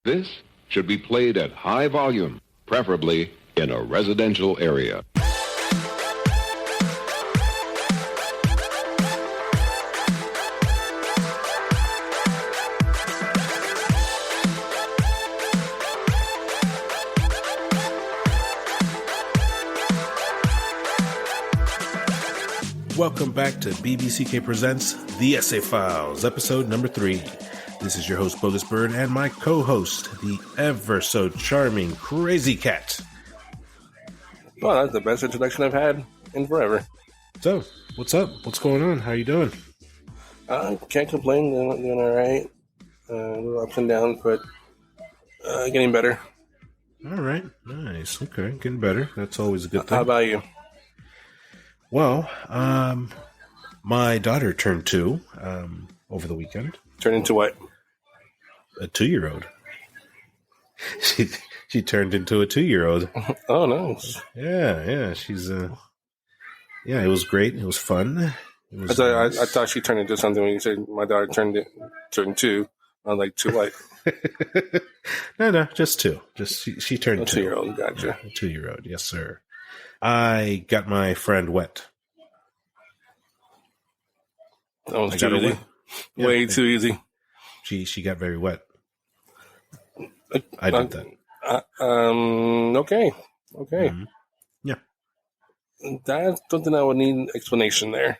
This should be played at high volume, preferably in a residential area. Welcome back to BBCK Presents The Essay Files, episode number 3. This is your host, BogusBird, and my co-host, the ever-so-charming CrazyKat. Well, that's the best introduction I've had in forever. So, what's up? What's going on? How you doing? Can't complain. Doing all right. A little ups and downs, but getting better. All right. Nice. Okay. Getting better. That's always a good thing. How about you? Well, my daughter turned 2 over the weekend. Turned into what? A 2-year-old. She turned into a 2-year-old. Oh, nice. Yeah. She's yeah. It was great. It was fun. It was I thought she turned into something when you said my daughter turned 2. I was like, 2 what? No, just 2. Just she turned 2. 2-year-old, gotcha. Yeah, a 2-year-old, yes, sir. I got my friend wet. That was too easy. Yeah, way too easy. She got very wet. I did that. Okay. Mm-hmm. Yeah. That's something I would need an explanation there.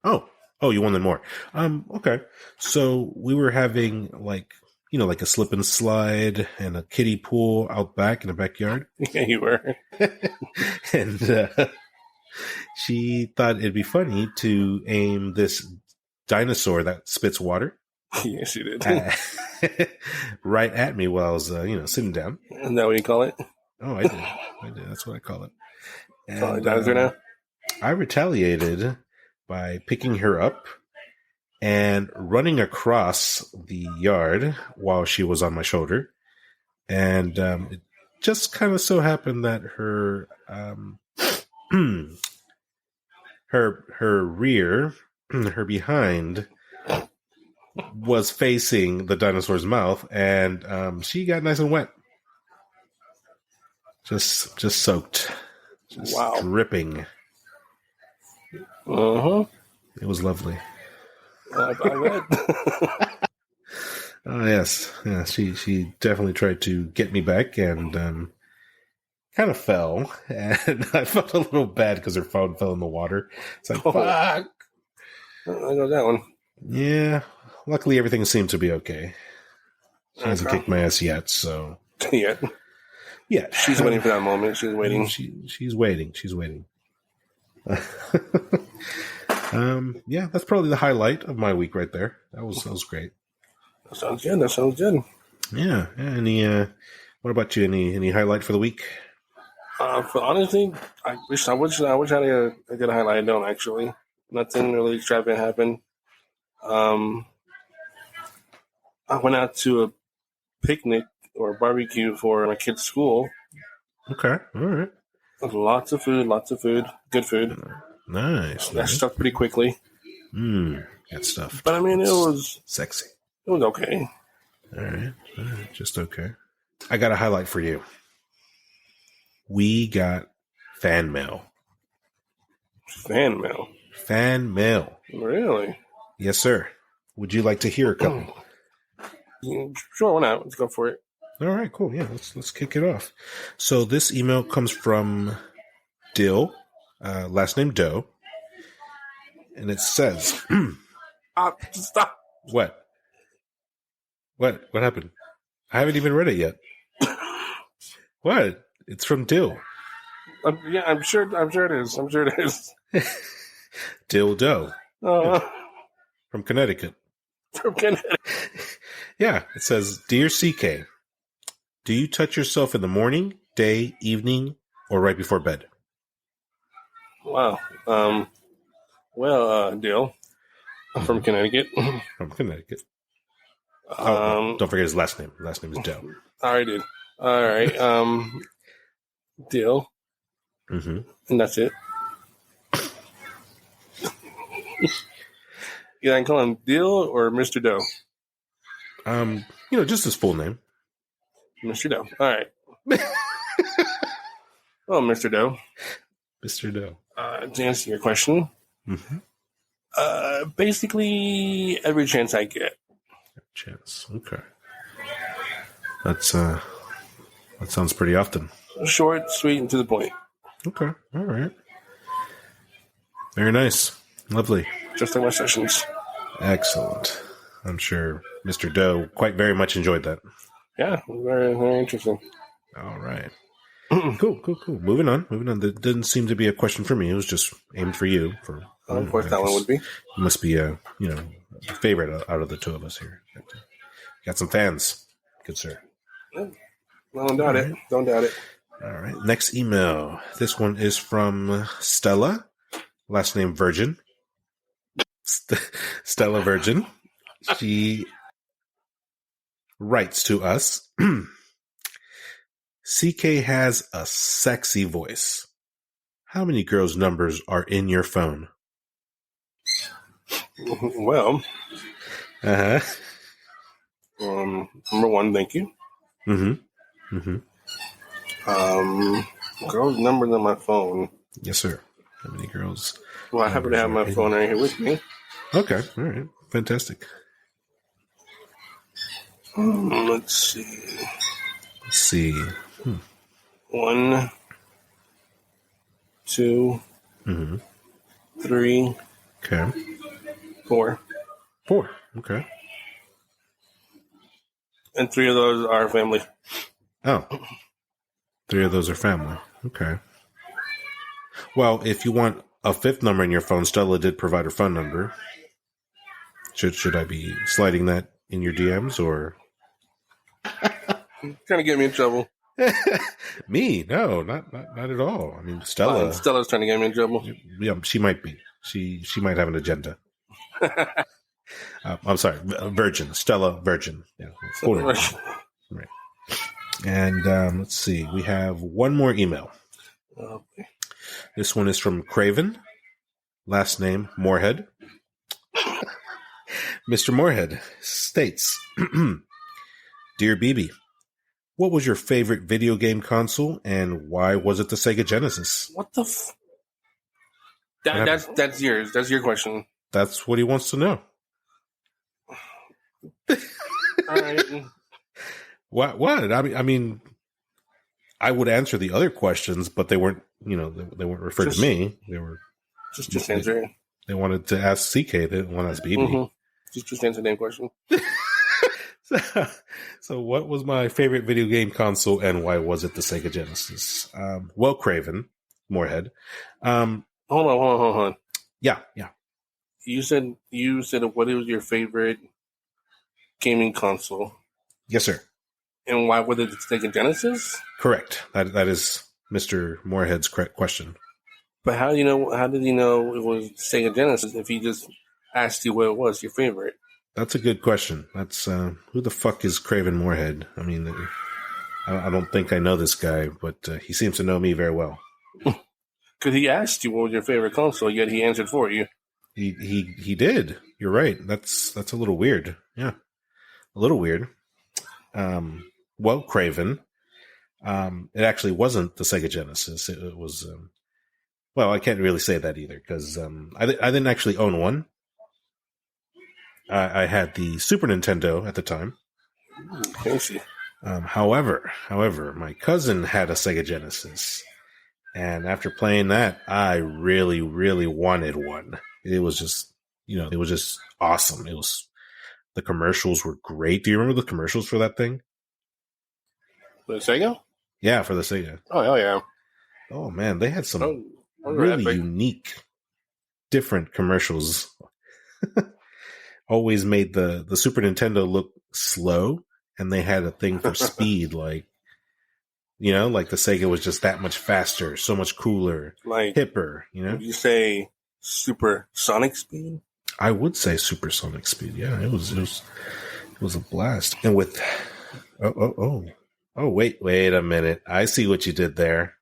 Oh, you wanted more. Okay. So we were having like a slip and slide and a kiddie pool out back in the backyard. Yeah, you were. And she thought it'd be funny to aim this dinosaur that spits water. Yes, she did. Right at me while I was, sitting down. Isn't that what you call it? Oh, I did. That's what I call it. And, call it dinosaur now? I retaliated by picking her up and running across the yard while she was on my shoulder. And it just kind of so happened that her her behind was facing the dinosaur's mouth, and she got nice and wet. Just soaked. Just wow. Dripping. Uh-huh. It was lovely. I bet. Oh, yes. Yeah, she definitely tried to get me back and kind of fell. And I felt a little bad because her phone fell in the water. It's like, fuck. I know that one. Yeah. Luckily, everything seemed to be okay. She hasn't kicked my ass yet, so. Yeah. Yeah. She's waiting for that moment. She's waiting. She's waiting. She's waiting. Yeah, that's probably the highlight of my week right there. That was great. That sounds good. Yeah. Any what about you? Any highlight for the week? Honestly, I wish I had a good highlight. I don't actually. Nothing really extravagant happened. I went out to a picnic or barbecue for my kid's school. Okay, all right. Lots of food, good food. Nice. That stuck pretty quickly. Got stuff. But I mean, it was sexy. It was okay. All right, just okay. I got a highlight for you. We got fan mail. Fan mail? Really? Yes, sir. Would you like to hear a couple? Sure, why not? Let's go for it. All right, cool. Yeah, let's kick it off. So this email comes from Dill, last name Doe, and it says, "Stop." What happened? I haven't even read it yet. What? It's from Dill. Yeah, I'm sure it is. Dill Doe. From Connecticut. Yeah, it says, Dear CK, do you touch yourself in the morning, day, evening, or right before bed? Wow. Dill. From Connecticut. From Connecticut. Don't forget his last name. Last name is Doe. I already did. All right. Dill. Mm-hmm. And that's it. Yeah, I can call him Dill or Mr. Doe. Just his full name. Mr. Doe. All right. Oh, Mr. Doe. Mr. Doe. To answer your question, basically every chance I get. Chance. Okay. That sounds pretty often. Short, sweet, and to the point. Okay. All right. Very nice. Lovely. Just like my sessions. Excellent. I'm sure Mr. Doe quite very much enjoyed that. Yeah, very, very interesting. All right. Cool. Moving on. There didn't seem to be a question for me. It was just aimed for you. Of course, that one would be. You must be a favorite out of the two of us here. Got some fans. Good sir. Yeah. Don't doubt it. Don't doubt it. All right. Next email. This one is from Stella. Last name Virgin. Stella Virgin. She writes to us. CK has a sexy voice. How many girls' numbers are in your phone? Well. Number one, thank you. Girls' numbers on my phone. Yes, sir. How many girls? Well, I happen to have my phone right here with me. Okay. All right. Fantastic. Let's see. 1, 2, 3. Okay. 4. Okay. And 3 of those are family. Oh. 3 of those are family. Okay. Well, if you want a 5th number in your phone, Stella did provide her phone number. Should I be sliding that in your DMs or? Trying to get me in trouble. Me? No, not at all. I mean, Stella's trying to get me in trouble. Yeah, she might be. She might have an agenda. I'm sorry, Virgin. Stella Virgin. Yeah. Right. And let's see. We have one more email. Okay. This one is from Craven. Last name Moorhead. Mr. Moorhead states, Dear BB, what was your favorite video game console and why was it the Sega Genesis? What the That's yours. That's your question. That's what he wants to know. All right. What? I mean, I would answer the other questions, but they weren't, they weren't referred to me. They were just answer it. They wanted to ask CK. They didn't want to ask BB. Mm-hmm. Just answer that question. So what was my favorite video game console and why was it the Sega Genesis? Well, Craven, Moorhead. Hold on. Yeah. You said what was your favorite gaming console? Yes, sir. And why was it the Sega Genesis? Correct. That is Mr. Moorhead's correct question. But how did you know it was Sega Genesis if he just asked you what it was your favorite? That's a good question. That's who the fuck is Craven Moorhead? I mean, I don't think I know this guy, but he seems to know me very well. Because he asked you what was your favorite console, yet he answered for you. He did. You're right. That's a little weird. Yeah, a little weird. Well, Craven. It actually wasn't the Sega Genesis. It was. Well, I can't really say that either because I didn't actually own one. I had the Super Nintendo at the time. Fancy. However, my cousin had a Sega Genesis, and after playing that, I really, really wanted one. It was just, it was just awesome. The commercials were great. Do you remember the commercials for that thing? The Sega? Yeah, for the Sega. Oh, hell yeah. Oh, man, they had some really unique, different commercials. Always made the Super Nintendo look slow, and they had a thing for speed, like the Sega was just that much faster, so much cooler, like hipper. Would you say supersonic speed? I would say supersonic speed. Yeah, it was a blast. And with wait a minute, I see what you did there.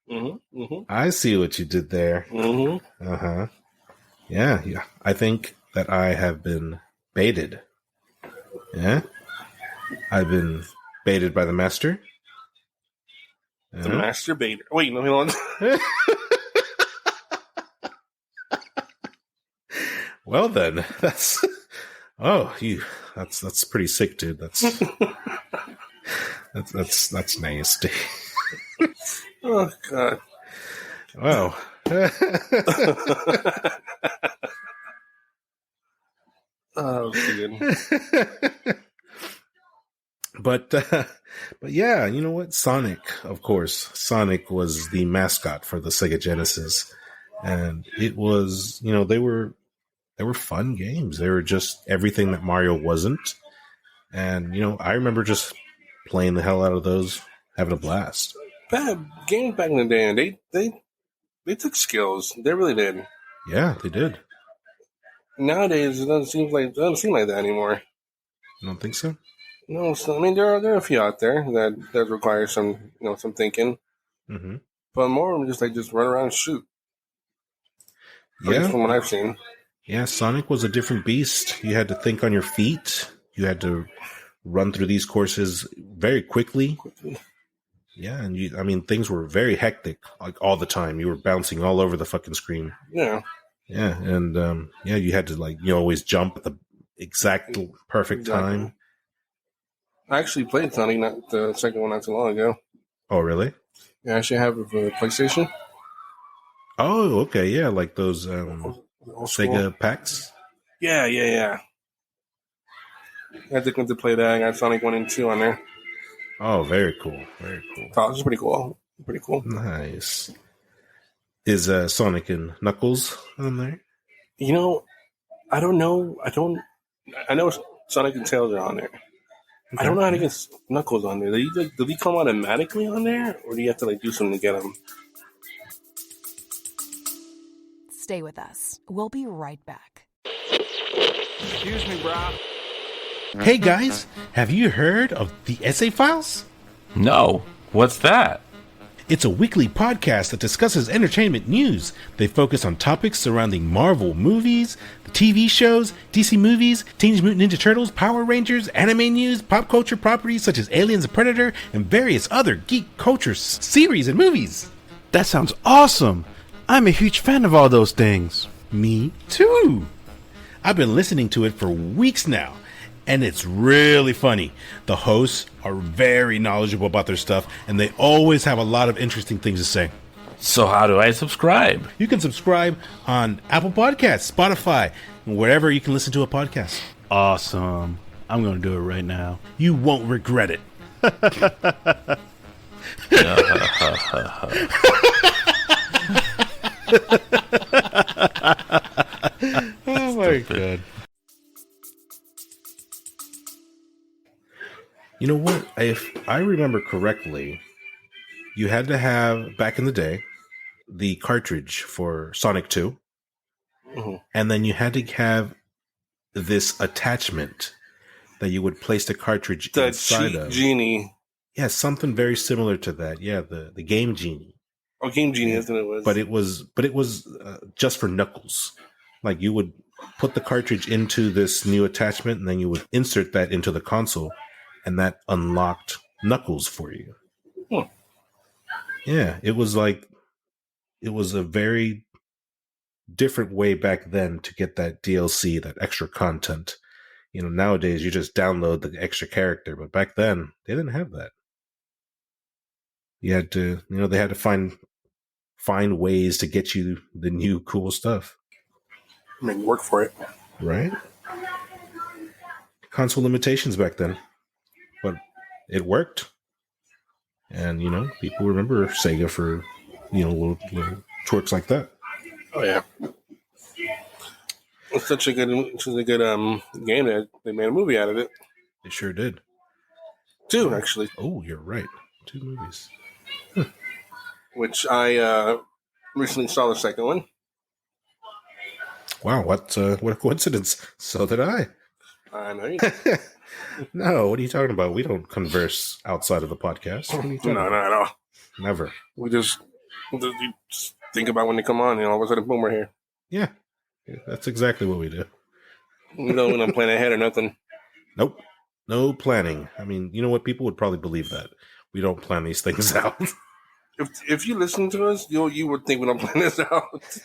I see what you did there. Yeah. I think that I have been baited. Yeah, I've been baited by the master. The masturbator. Wait, no, hold on. Well then, that's that's pretty sick, dude. That's nasty. Oh God. Wow. Oh, good. But yeah, you know what? Sonic, of course. Sonic was the mascot for the Sega Genesis, and it was, they were fun games. They were just everything that Mario wasn't. And I remember just playing the hell out of those, having a blast. Bad games back in the day, and they took skills. They really did. Yeah, they did. Nowadays, it doesn't seem like that anymore. You don't think so? No, so, I mean there are a few out there that require some some thinking, but more of them just run around and shoot. Yeah, from what I've seen. Yeah, Sonic was a different beast. You had to think on your feet. You had to run through these courses very quickly. Yeah, and things were very hectic, like all the time. You were bouncing all over the fucking screen. Yeah. Yeah, and you had to always jump at the exact perfect time. I actually played Sonic, not the second one, not too long ago. Oh, really? Yeah, I actually have it for the PlayStation. Oh, okay, yeah, like those Sega packs. Yeah. I just went to play that. I got Sonic 1 and 2 on there. Oh, very cool. Very cool. Oh, this is pretty cool. Pretty cool. Nice. Is Sonic and Knuckles on there? I don't know. I know Sonic and Tails are on there. Okay. I don't know how to get Knuckles on there. Do they come automatically on there, or do you have to do something to get them? Stay with us. We'll be right back. Excuse me, brah. Hey guys, have you heard of the Essay Files? No. What's that? It's a weekly podcast that discusses entertainment news. They focus on topics surrounding Marvel movies, TV shows, DC movies, Teenage Mutant Ninja Turtles, Power Rangers, anime news, pop culture properties such as Aliens and Predator, and various other geek culture series and movies. That sounds awesome! I'm a huge fan of all those things. Me too! I've been listening to it for weeks now, and it's really funny. The hosts are very knowledgeable about their stuff, and they always have a lot of interesting things to say. So how do I subscribe? You can subscribe on Apple Podcasts, Spotify, and wherever you can listen to a podcast. Awesome. I'm going to do it right now. You won't regret it. Oh my God. You know what? If I remember correctly, you had to have, back in the day, the cartridge for Sonic 2. Mm-hmm. And then you had to have this attachment that you would place the cartridge inside of. Genie. Yeah, something very similar to that. Yeah, the Game Genie. Oh, Game Genie, isn't it? But it was just for Knuckles. Like you would put the cartridge into this new attachment, and then you would insert that into the console, and that unlocked Knuckles for you. Hmm. Yeah, it was a very different way back then to get that DLC, that extra content. Nowadays you just download the extra character, but back then they didn't have that. You had to, they had to find ways to get you the new cool stuff. Work for it. Right? Console limitations back then. But it worked. And, people remember Sega for, little twerks like that. Oh, yeah. It's such a good game that they made a movie out of it. They sure did. 2, actually. Oh, you're right. 2 movies. Which I recently saw the second one. Wow, what a coincidence. So did I. I know you. No, what are you talking about? We don't converse outside of the podcast. No, not at all. Never. We just think about when they come on, all of a sudden, boom, we're here. Yeah, that's exactly what we do. We don't plan ahead or nothing. Nope. No planning. I mean, you know what? People would probably believe that. We don't plan these things out. if you listen to us, you would think we don't plan this out.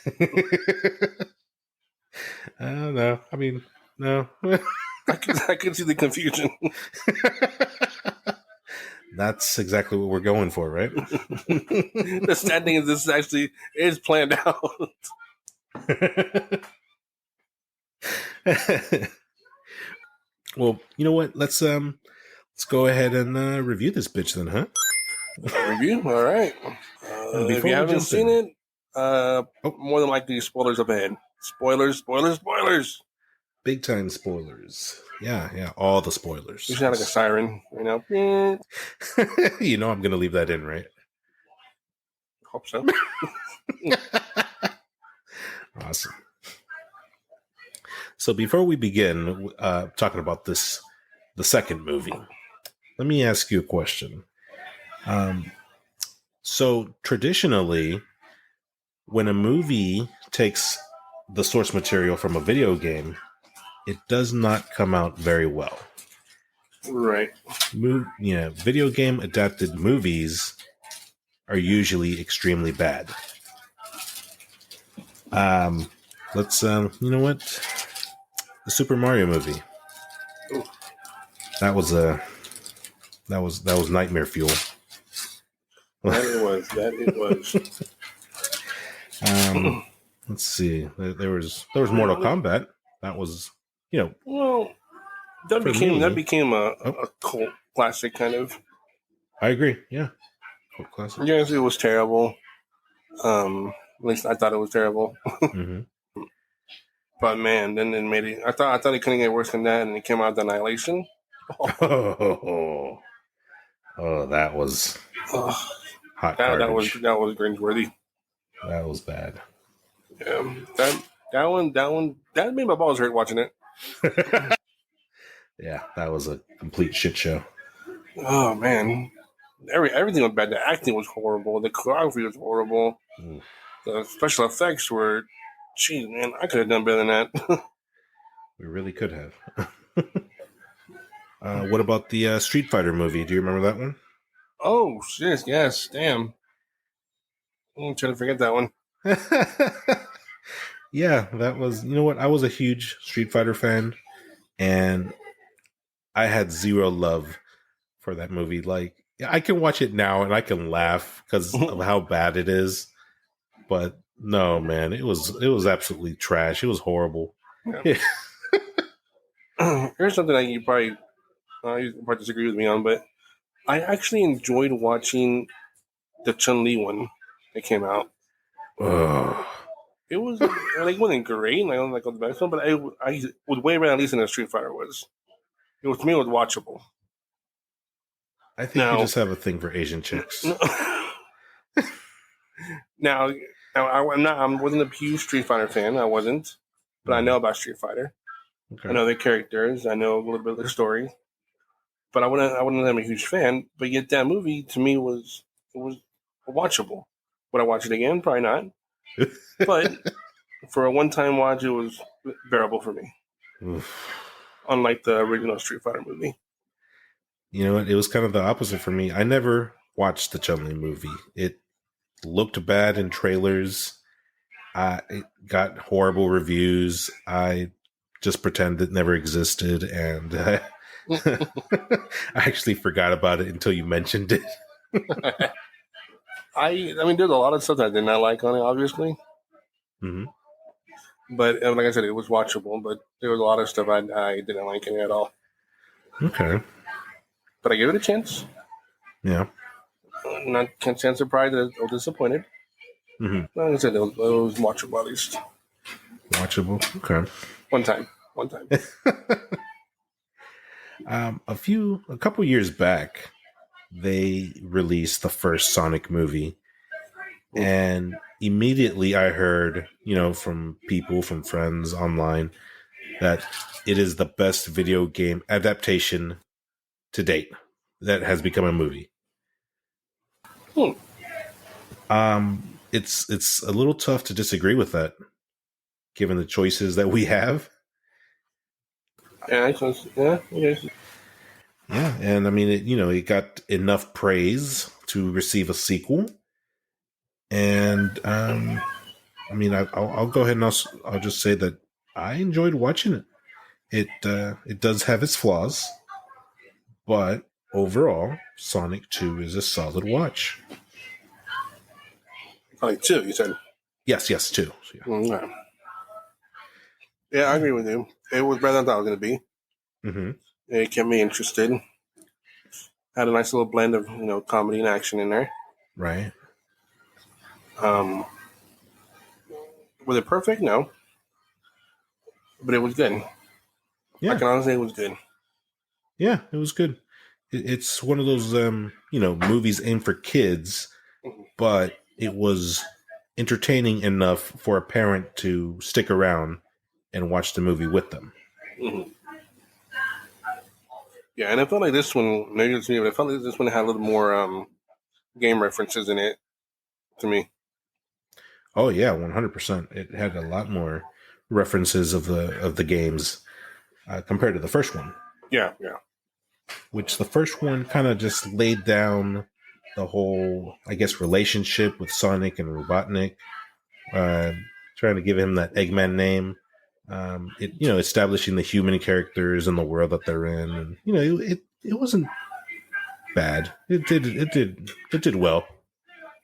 No, I mean, no. I can see the confusion. That's exactly what we're going for, right? The sad thing is, this actually is planned out. Well, you know what? Let's go ahead and review this bitch then, huh? Review, all right. If you haven't seen it, more than likely spoilers up ahead. Spoilers. Big time spoilers. Yeah, all the spoilers. You sound like a siren, you know. You know I'm going to leave that in, right? Hope so. Awesome. So before we begin talking about the second movie, let me ask you a question. So traditionally, when a movie takes the source material from a video game, it does not come out very well. Right. Video game adapted movies are usually extremely bad. Let's you know what? The Super Mario movie. Ooh. That was nightmare fuel. That it was. Let's see. There was Mortal Kombat. That was, Well, that became a cult classic kind of. I agree. Yeah, cult classic. Yes, it was terrible. At least I thought it was terrible. Mm-hmm. But man, then it made it. I thought it couldn't get worse than that, and it came out with Annihilation. Oh, that was hot. That was cringeworthy. That was bad. Yeah, that one made my balls hurt watching it. Yeah, that was a complete shit show. Oh man, everything was bad. The acting was horrible. The choreography was horrible. Mm. The special effects were, geez, man, I could have done better than that. We really could have. What about the Street Fighter movie? Do you remember that one? Oh shit! Yes, damn. I'm trying to forget that one. Yeah, that was. You know what? I was a huge Street Fighter fan, and I had zero love for that movie. Like, I can watch it now and I can laugh because of how bad it is. But no, man, it was absolutely trash. It was horrible. Yeah. Here's something that you probably disagree with me on, but I actually enjoyed watching the Chun-Li one that came out. It was it wasn't great, and I don't like all the best one, but I was way better at least than the Street Fighter was. To me, it was watchable. I think you just have a thing for Asian chicks. Now I wasn't a huge Street Fighter fan. I wasn't, but I know about Street Fighter. Okay. I know their characters. I know a little bit of their story, but I wouldn't say I'm a huge fan. But yet, that movie to me was watchable. Would I watch it again? Probably not. But for a one-time watch, it was bearable for me. Oof. Unlike the original Street Fighter movie. You know what? It was kind of the opposite for me. I never watched the Chun-Li movie. It looked bad in trailers. It got horrible reviews. I just pretend it never existed, and I actually forgot about it until you mentioned it. I mean, there's a lot of stuff that I did not like on it, obviously. Mm-hmm. But like I said, it was watchable. But there was a lot of stuff I didn't like it at all. Okay. But I gave it a chance. Yeah. Can't say I'm surprised or disappointed. Mm-hmm. Like I said, it was watchable at least. Watchable. Okay. One time. A couple years back, they released the first Sonic movie, and immediately I heard, from friends online, that it is the best video game adaptation to date that has become a movie. It's a little tough to disagree with that, given the choices that we have. Yeah, yes. Yeah, and I mean, it got enough praise to receive a sequel, And I mean, I'll go ahead and I'll just say that I enjoyed watching it. It does have its flaws, but overall, Sonic 2 is a solid watch. Sonic 2, you said? Yes, 2. So, yeah. Okay. Yeah, I agree with you. It was better than I thought it was going to be. Mm-hmm. It kept me interested. Had a nice little blend of comedy and action in there. Right. Was it perfect? No. But it was good. Yeah. I can honestly say it was good. Yeah, it was good. It's one of those, movies aimed for kids, but it was entertaining enough for a parent to stick around and watch the movie with them. Mm-hmm. Yeah, and I felt like this one, maybe it's me, but I felt like this one had a little more game references in it to me. Oh yeah, 100%. It had a lot more references of the games compared to the first one. Yeah. Which the first one kind of just laid down the whole, I guess, relationship with Sonic and Robotnik, trying to give him that Eggman name. Establishing the human characters and the world that they're in, and it wasn't bad. It did well.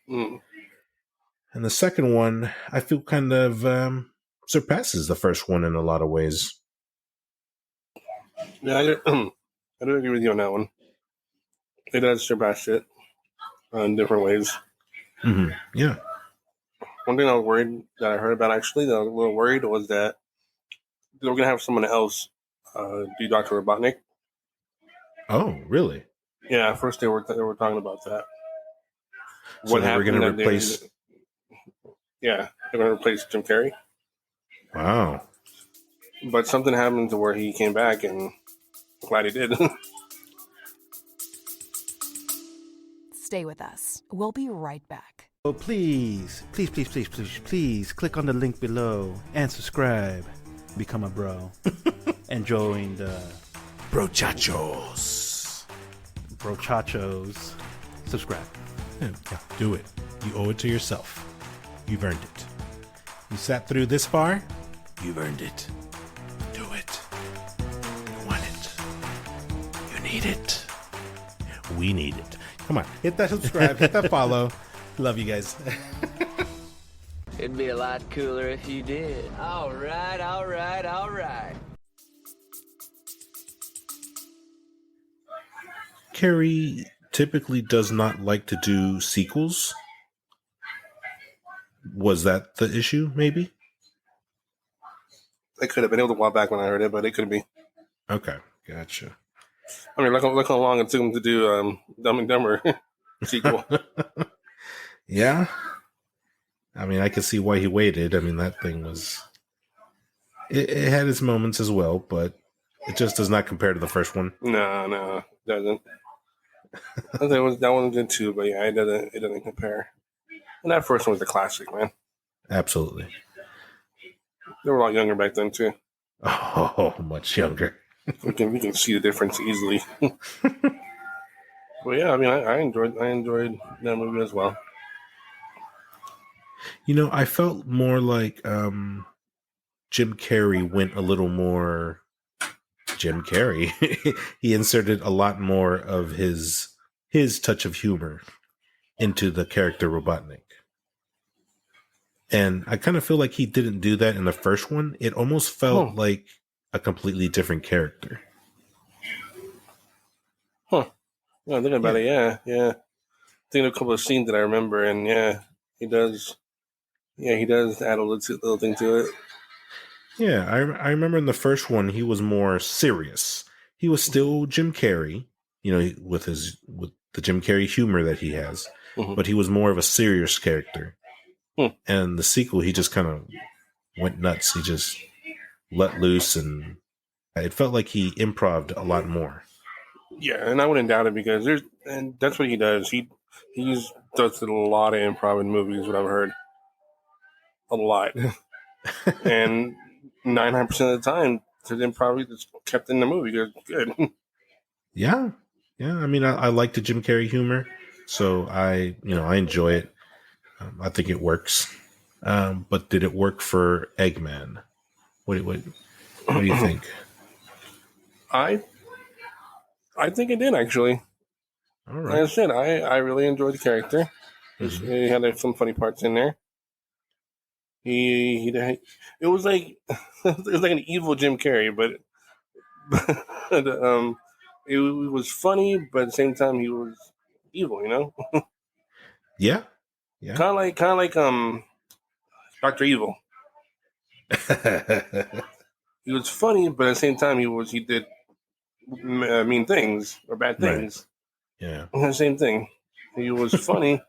Mm. And the second one, I feel kind of surpasses the first one in a lot of ways. Yeah, I do agree with you on that one. It does surpass it in different ways. Mm-hmm. Yeah. One thing I was worried that I heard about, actually, that I was a little worried, was that they were going to have someone else do Dr. Robotnik. Oh, really? Yeah, at first they were talking about that. So they were going to replace... Yeah, they're going to replace Jim Carrey. Wow. But something happened to where he came back, and I'm glad he did. Stay with us. We'll be right back. Oh, please click on the link below and subscribe. Become a bro. And join the Brochachos. Subscribe. Yeah, do it. You owe it to yourself. You've earned it. You sat through this far, you've earned it. Do it. You want it. You need it. We need it. Come on, hit that subscribe, hit that follow. Love you guys. It'd be a lot cooler if you did. All right. Carrey typically does not like to do sequels. Was that the issue, maybe? It could have been. It was a while back when I heard it, but it could be. Okay, gotcha. I mean, look how long it took him to do Dumb and Dumber sequel. Yeah. I mean, I can see why he waited. I mean, that thing was... It had its moments as well, but it just does not compare to the first one. No, it doesn't. That one was good too, but yeah, it doesn't compare. And that first one was a classic, man. Absolutely. They were a lot younger back then too. Oh, much younger. We can see the difference easily. But yeah, I mean, I enjoyed that movie as well. I felt more like Jim Carrey went a little more Jim Carrey. He inserted a lot more of his touch of humor into the character Robotnik. And I kind of feel like he didn't do that in the first one. It almost felt like a completely different character. Huh. Yeah, thinking about it, yeah. Thinking of a couple of scenes that I remember, and he does. Yeah, he does add a little thing to it. Yeah, I remember in the first one he was more serious. He was still Jim Carrey, with the Jim Carrey humor that he has, but he was more of a serious character. And the sequel, he just kind of went nuts. He just let loose, and it felt like he improv'd a lot more. Yeah, and I wouldn't doubt it because that's what he does. He does a lot of improv in movies. What I've heard, a lot, and 99% of the time, the improv is kept in the movie. Good. Yeah. I mean, I like the Jim Carrey humor, so I enjoy it. I think it works. But did it work for Eggman? What do you think? I think it did, actually. All Like right. I said, I really enjoyed the character. He had some funny parts in there. It was like it was like an evil Jim Carrey, but it was funny, but at the same time he was evil. You know, Yeah. Yeah. kind of like Doctor Evil. He was funny, but at the same time he did mean things or bad Right. things. Yeah. The same thing. He was funny,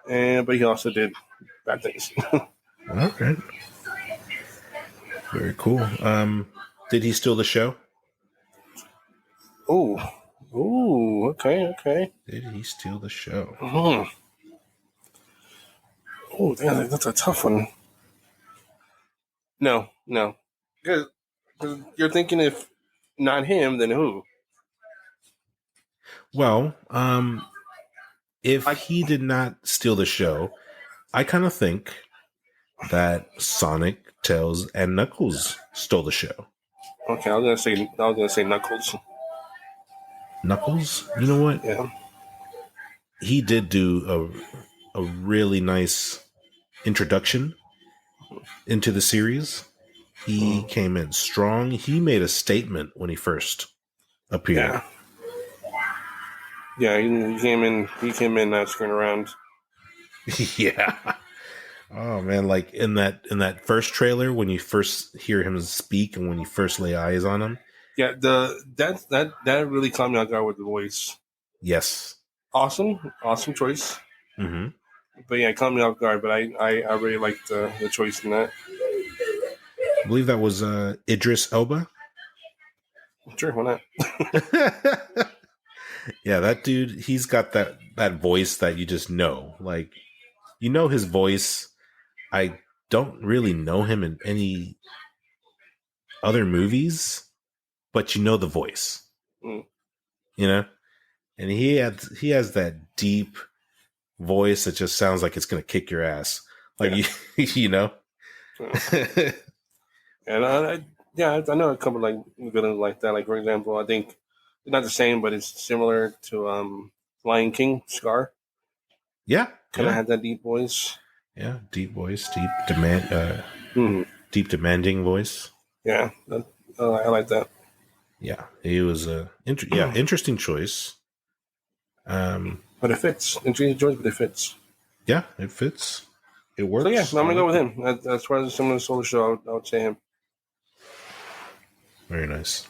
but he also did bad things. Okay. Very cool. Did he steal the show? Okay. Did he steal the show? Oh, damn, that's a tough one. No. Because you're thinking if not him, then who? Well, if he did not steal the show, I kind of think that Sonic, Tails, and Knuckles stole the show. Okay, I was gonna say Knuckles. Knuckles? You know what? Yeah. He did do a really nice introduction into the series. He came in strong. He made a statement when he first appeared. Yeah, he came in. He came in not screwing around. Yeah. Oh man, like in that first trailer when you first hear him speak and when you first lay eyes on him. Yeah, that really caught me off guard with the voice. Yes. Awesome choice. Mm-hmm. But yeah, it caught me off guard. But I really liked the choice in that. I believe that was Idris Elba. Sure, why not? Yeah, that dude, he's got that voice that you just know. Like, you know his voice. I don't really know him in any other movies, but you know the voice. You know? And he has that deep voice that just sounds like it's going to kick your ass. Like, you know? And I know a couple like villains like that. Like, for example, I think it's not the same, but it's similar to Lion King, Scar. Yeah. Kind of had that deep voice. Yeah, deep voice, deep demanding voice. Yeah, I like that. Yeah, he was interesting choice. But it fits. Interesting choice, but it fits. Yeah, it fits. It works. So yeah, I'm gonna go with him. As far as someone who stole the show, I would say him. Very nice.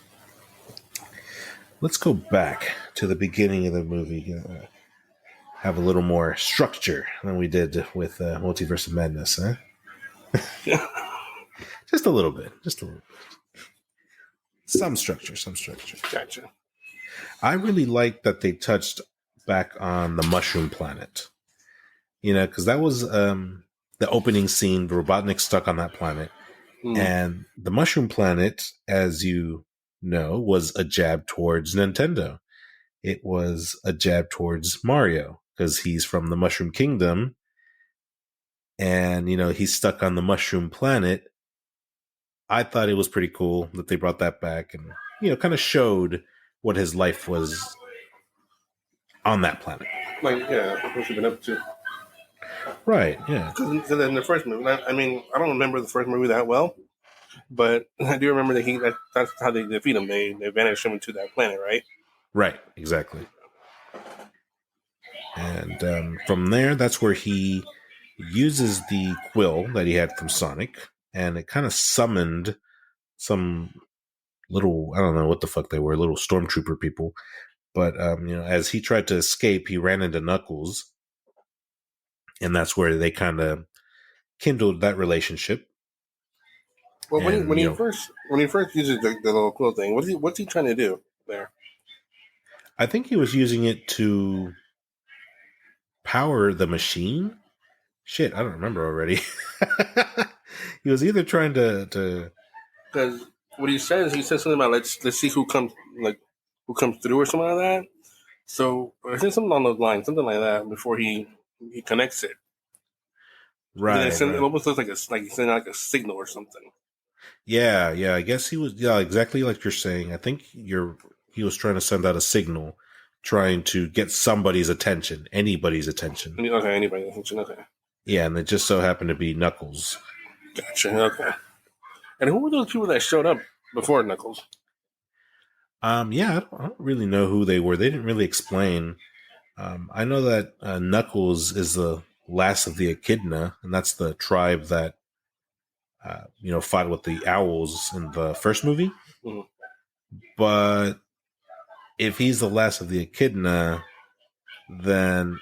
Let's go back to the beginning of the movie. Have a little more structure than we did with Multiverse of Madness, huh? Just a little bit. Some structure. Gotcha. I really like that they touched back on the Mushroom Planet. You know, because that was the opening scene. Robotnik stuck on that planet. And the Mushroom Planet, as you know, was a jab towards Nintendo. It was a jab towards Mario because he's from the Mushroom Kingdom. And, you know, he's stuck on the Mushroom Planet. I thought it was pretty cool that they brought that back and, you know, kind of showed what his life was on that planet. Like, yeah, what you've been up to. Right, yeah. Because in the first movie, I mean, I don't remember the first movie that well, but I do remember that that's how they defeat him. They vanish him into that planet, right? Right, exactly. And from there, that's where he uses the quill that he had from Sonic, and it kind of summoned some little, I don't know what the fuck they were, little stormtrooper people. But, you know, as he tried to escape, he ran into Knuckles. And that's where they kind of kindled that relationship. Well, when he first uses the little quill thing, what's he trying to do there? I think he was using it to power the machine. Shit, I don't remember already. He was either trying to because what he says something about let's see who comes through or something like that. So I think something along those lines, something like that, before he connects it. Right. It almost looks like he's sending like a signal or something. Yeah. I guess he was. Yeah, exactly like you're saying. I think he was trying to send out a signal, trying to get somebody's attention, anybody's attention. Okay, anybody's attention. Okay. Yeah, and it just so happened to be Knuckles. Gotcha. Okay. And who were those people that showed up before Knuckles? Yeah, I don't really know who they were. They didn't really explain. I know that Knuckles is the last of the Echidna, and that's the tribe that fought with the owls in the first movie. Mm-hmm. But if he's the last of the Echidna, then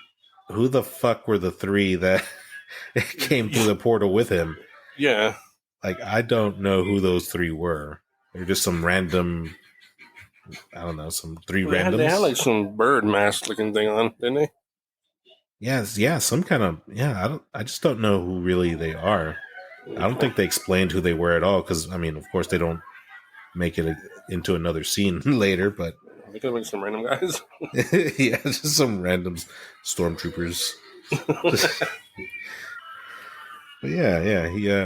who the fuck were the three that came through the portal with him? Yeah. Like, I don't know who those three were. They're just some random, I don't know, some three randoms. They had like some bird mask looking thing on, didn't they? Yeah, some kind of, I just don't know who really they are. I don't think they explained who they were at all, because, I mean, of course they don't make it into another scene later, but... They could have been some random guys. Yeah, just some random stormtroopers. But yeah,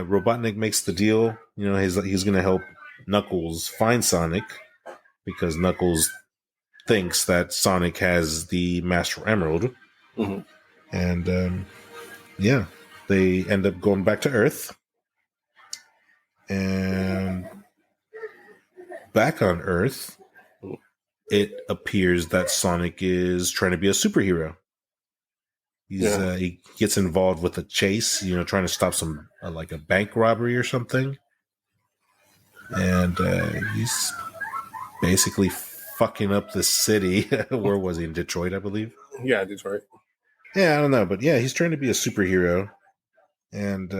Robotnik makes the deal. He's going to help Knuckles find Sonic, because Knuckles thinks that Sonic has the Master Emerald. Mm-hmm. And, they end up going back to Earth. And back on Earth, it appears that Sonic is trying to be a superhero. He gets involved with a chase, trying to stop some like a bank robbery or something, and he's basically fucking up the city. Where was he? In Detroit, I believe. Yeah, Detroit. Yeah, I don't know, but yeah, he's trying to be a superhero, and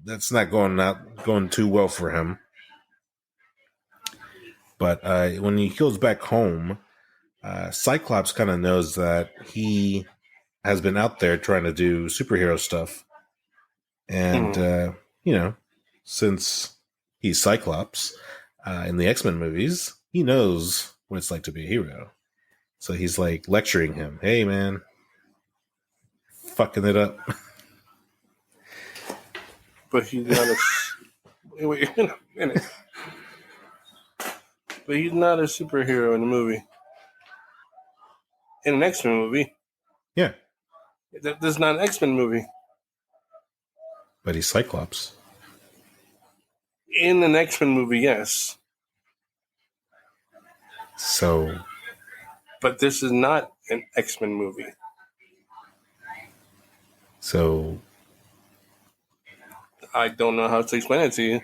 that's not going too well for him. But when he goes back home, Cyclops kind of knows that he has been out there trying to do superhero stuff. And, since he's Cyclops in the X-Men movies, he knows what it's like to be a hero. So he's like lecturing him. Hey, man, fucking it up. But he's not wait a minute. But he's not a superhero in the movie. In an X-Men movie. Yeah. That's not an X-Men movie. But he's Cyclops. In an X-Men movie, yes. So. But this is not an X-Men movie. So. I don't know how to explain it to you.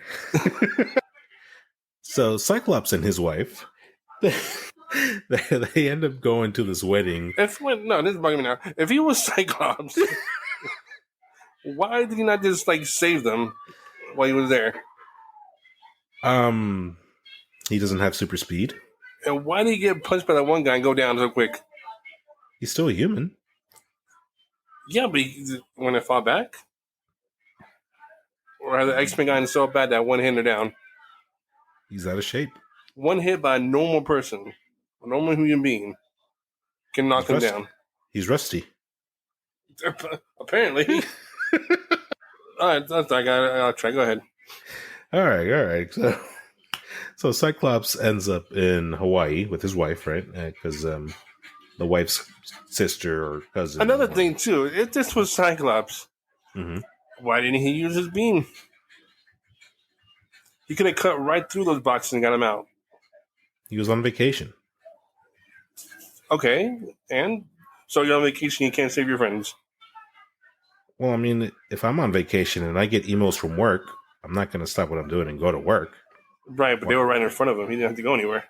So Cyclops and his wife, they end up going to this wedding. This is bugging me now. If he was Cyclops, why did he not just like save them while he was there? He doesn't have super speed. And why did he get punched by that one guy and go down so quick? He's still a human. Yeah, but when it fought back, or had the X-Men gotten so bad that one hit her down? He's out of shape. One hit by a normal person, a normal human being, can knock him down. He's rusty. Apparently. All right, I'll try. Go ahead. All right. So Cyclops ends up in Hawaii with his wife, right? Because the wife's sister or cousin. Another thing, too, if this was Cyclops, why didn't he use his beam? He could have cut right through those boxes and got him out. He was on vacation. Okay, and so you're on vacation, you can't save your friends. Well, I mean, if I'm on vacation and I get emails from work, I'm not going to stop what I'm doing and go to work. Right, but they were right in front of him. He didn't have to go anywhere.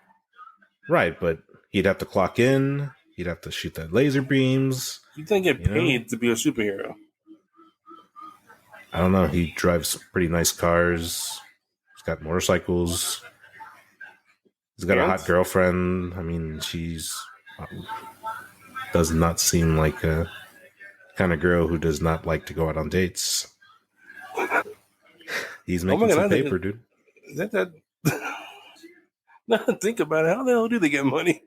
Right, but he'd have to clock in. He'd have to shoot that laser beams. He didn't get paid to be a superhero. I don't know. He drives pretty nice cars. He's got motorcycles. He's got a hot girlfriend. I mean, she's does not seem like a kind of girl who does not like to go out on dates. He's making some paper, dude. Now think about it. How the hell do they get money?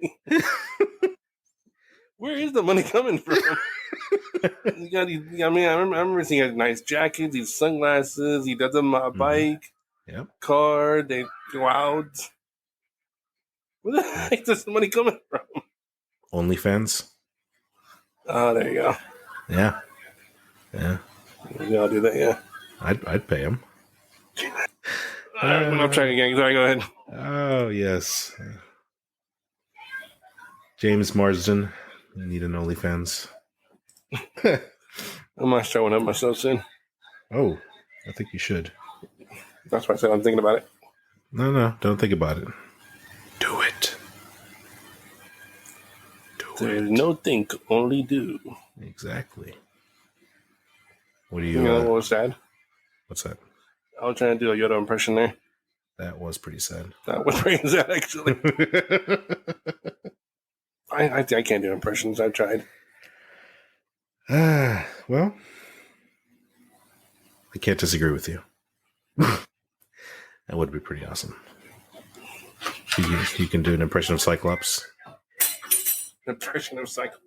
Where is the money coming from? You got these, I mean, I remember seeing a nice jacket, these sunglasses. He does them on a bike, car. They go out. Where the heck does the money coming from? OnlyFans. Oh, there you go. Yeah. I'll do that. Yeah. I'd pay him. I'm trying again. Sorry, go ahead. Oh yes. James Marsden. You need an OnlyFans. I might start one up myself soon. Oh, I think you should. That's why I said I'm thinking about it. No, don't think about it. Do it. There's no think, only do. Exactly. What do you? You know what was sad? What's that? I was trying to do a Yoda impression there. That was pretty sad. That was pretty sad, actually. I can't do impressions. I've tried. Well, I can't disagree with you. That would be pretty awesome. You can do an impression of Cyclops. Impression of Cyclops.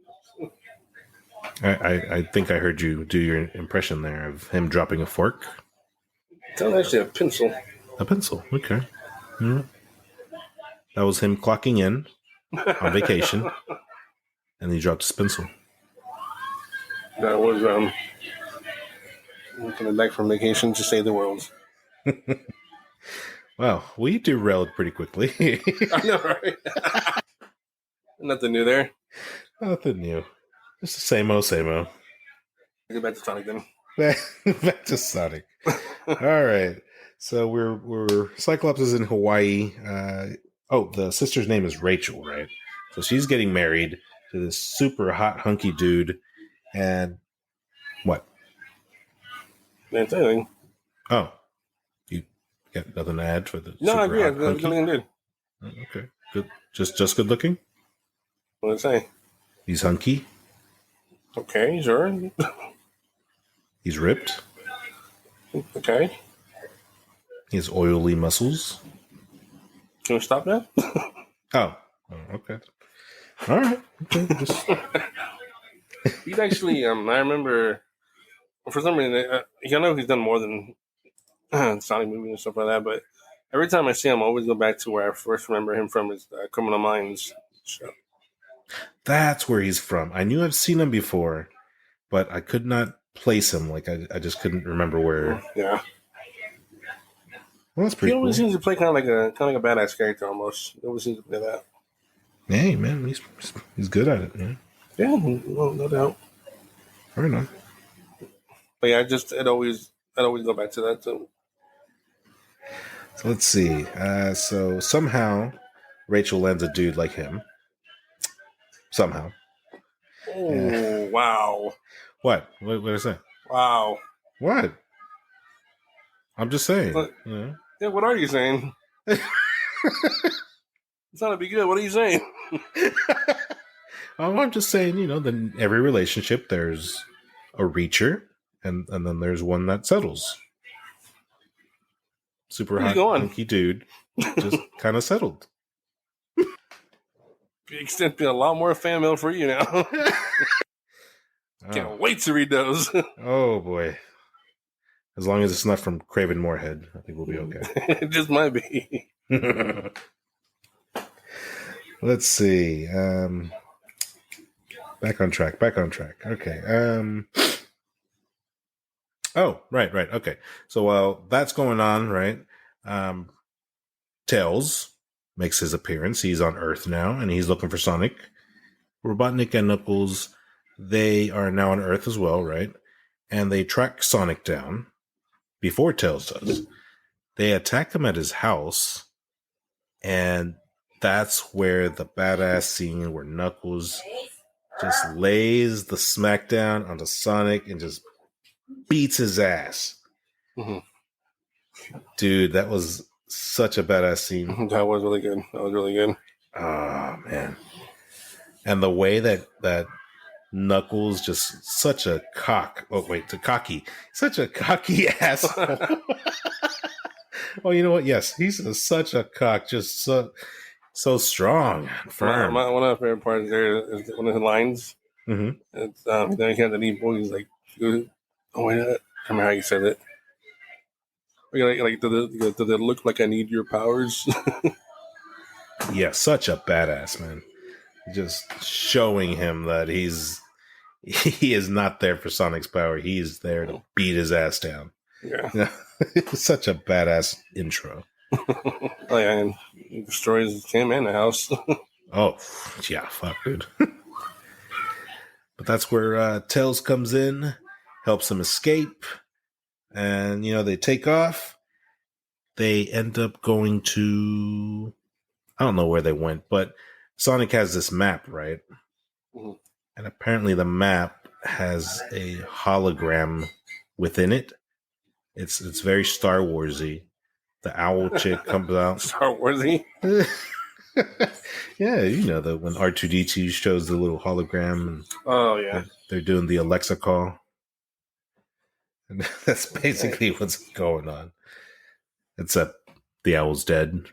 I think I heard you do your impression there of him dropping a fork. It's not actually a pencil. A pencil, okay. Yeah. That was him clocking in on vacation, and he dropped his pencil. That was coming back from vacation to save the world. Wow, we derailed pretty quickly. I know, right? Nothing new there. Nothing new. Just the same old, same old. Get back to Sonic then. Back to Sonic. All right. So we're Cyclops is in Hawaii. The sister's name is Rachel, right? So she's getting married to this super hot hunky dude. And what? Didn't say anything. Oh, you got nothing to add for the? No, I agree. Hunky? Nothing good. Okay, good. Just good looking. What did I say? He's hunky. Okay, sure. He's ripped. Okay. He has oily muscles. Can we stop that? Oh, okay. All right. Okay. He's actually, I remember, for some reason, I know he's done more than Sonic movies and stuff like that, but every time I see him, I always go back to where I first remember him from, his Criminal Minds show. That's where he's from. I knew I've seen him before, but I could not place him. Like, I just couldn't remember where. Yeah. Well, that's pretty He always cool. seems to play kind of like a badass character almost. He always seems to play that. Hey, man, he's good at it, man. Yeah, well, no doubt. Right on. But yeah, I'd always go back to that too. So let's see. So somehow Rachel lands a dude like him. Somehow. Oh, wow. What did I say? Wow. What? I'm just saying. But, you know? Yeah, what are you saying? It's not to be good. What are you saying? Oh, I'm just saying, then every relationship there's a reacher and then there's one that settles. Super hot, hunky dude just kind of settled. The extent be a lot more fan mail for you now. Can't wait to read those. Oh boy. As long as it's not from Craven Moorhead, I think we'll be okay. It just might be. Let's see. Back on track. Okay. Oh, right. Okay. So while that's going on, right? Tails makes his appearance. He's on Earth now, and he's looking for Sonic. Robotnik and Knuckles, they are now on Earth as well, right? And they track Sonic down before Tails does. They attack him at his house, and that's where the badass scene where Knuckles just lays the smackdown onto Sonic and just beats his ass. Mm-hmm. Dude, that was such a badass scene. That was really good. Oh, man. And the way that Knuckles just such a cocky asshole. Oh, you know what? Yes, he's such a cock, just so strong and firm. One of my favorite parts there is one of the lines. It's, then he had the lead boy. He's like, oh my God. I can't remember how you said it. Like, does it look like I need your powers? Yeah, such a badass, man. Just showing him that he is not there for Sonic's power. He's there to beat his ass down. Yeah. It's such a badass intro. Oh, yeah, and he destroys him and the house. Oh, yeah, fuck, dude. But that's where Tails comes in, helps him escape, and, they take off. They end up going to... I don't know where they went, but Sonic has this map, right? Mhm. And apparently the map has a hologram within it. It's very Star Warsy. The owl chick comes out. Star Warsy? Yeah, when R2-D2 shows the little hologram. And oh, yeah. They're doing the Alexa call. And that's basically what's going on. Except the owl's dead.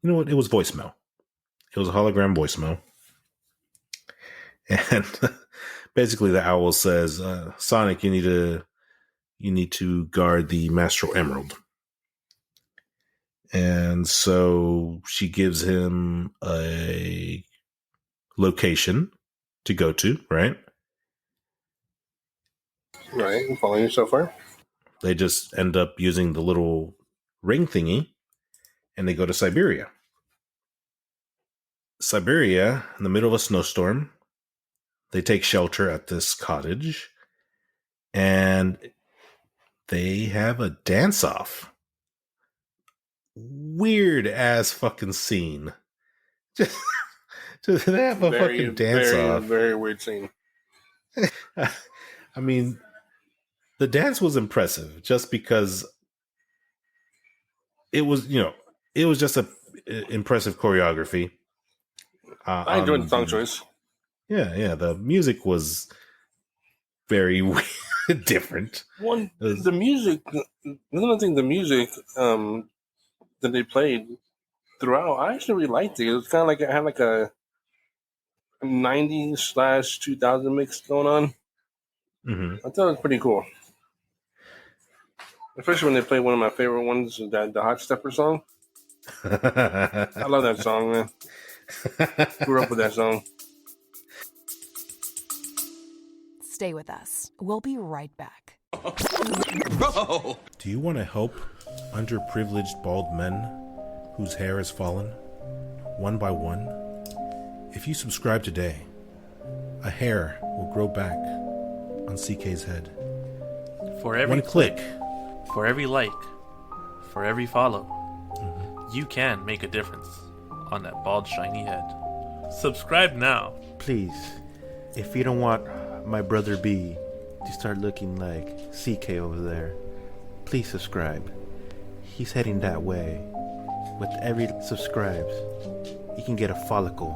You know what? It was voicemail. It was a hologram voicemail. And basically the owl says, Sonic, you need to guard the Master Emerald. And so she gives him a location to go to, right? Right, I'm following you so far. They just end up using the little ring thingy, and they go to Siberia. Siberia, in the middle of a snowstorm, they take shelter at this cottage, and they have a dance-off. Weird ass fucking scene. Just they have a fucking dance-off. Very weird scene. I mean, the dance was impressive just because it was just a impressive choreography. I enjoyed the song choice. Yeah. The music was very different. The music, another thing, the music that they played throughout, I actually really liked it. It was kind of like it had like a 90s/2000 mix going on. Mm-hmm. I thought it was pretty cool. Especially when they played one of my favorite ones, the Hot Stepper song. I love that song, man. Grew up with that song. Stay with us. We'll be right back. Do you want to help underprivileged bald men whose hair has fallen, one by one? If you subscribe today, a hair will grow back on CK's head. For every one click. For every like, for every follow, you can make a difference on that bald, shiny head. Subscribe now. Please, if you don't want my brother B to start looking like CK over there, please subscribe. He's heading that way. With every subscribes, you can get a follicle